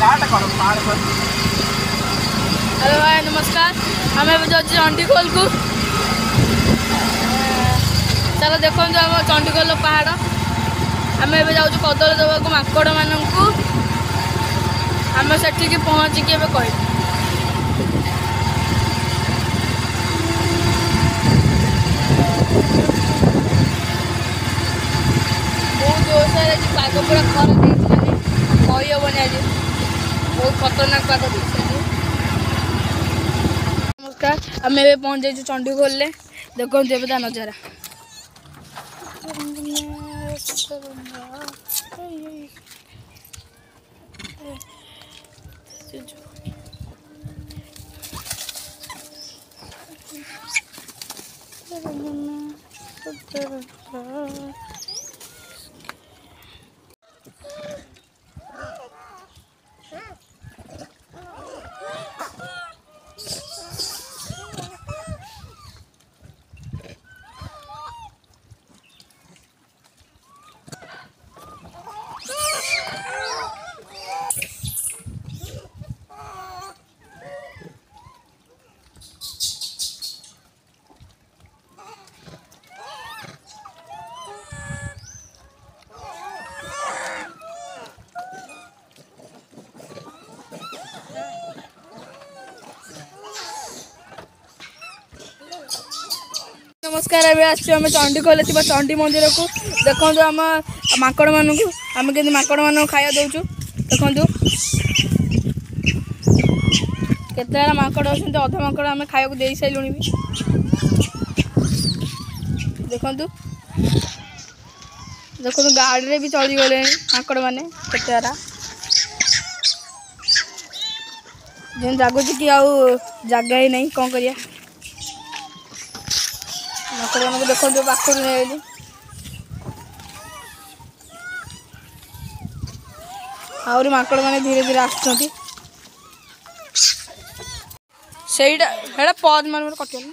Hello भाई नमस्कार। आम चंडीखोल को चलो देखो आम चंडीखोल पहाड़ आम ए जाऊँ कदली देवाक माकड़ मानक आम से पहुँचिकी कह बहुत जोर से आज पाग पूरा खरा कही हेनी आज बहुत खतरनाक पाग नमस्कार आम ए पहुँच जाइए चंडीखोल देखो एवं नजारा नमस्कार अभी आम चंडीखोल चंडी मंदिर को देखो आम माकड़ मानू आम के माकड़ मान खाया दौचु देखु केते माकड़ अच्छे अधा माकड़ आम खाया दे सारू भी देखु देखो गाड़ी भी चली गले माकड़ मैंने केतेरा जेन जगुच कि आउ जगह ही नहीं कौन करिया माकड़ मान देखो पाखर नहीं आहरी माकड़ मैंने धीरे धीरे आसुँच पद मान कटिगला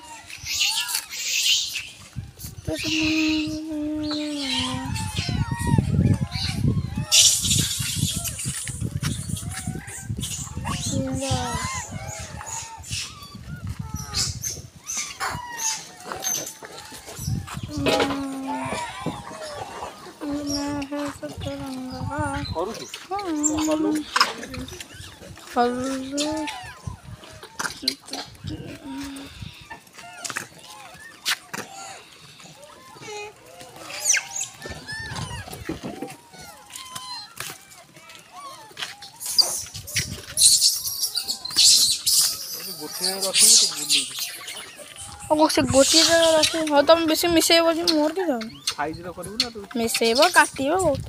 से गोटे रखी हाँ तुम बेस मिसेब मोर कि मिसेब काटब बहुत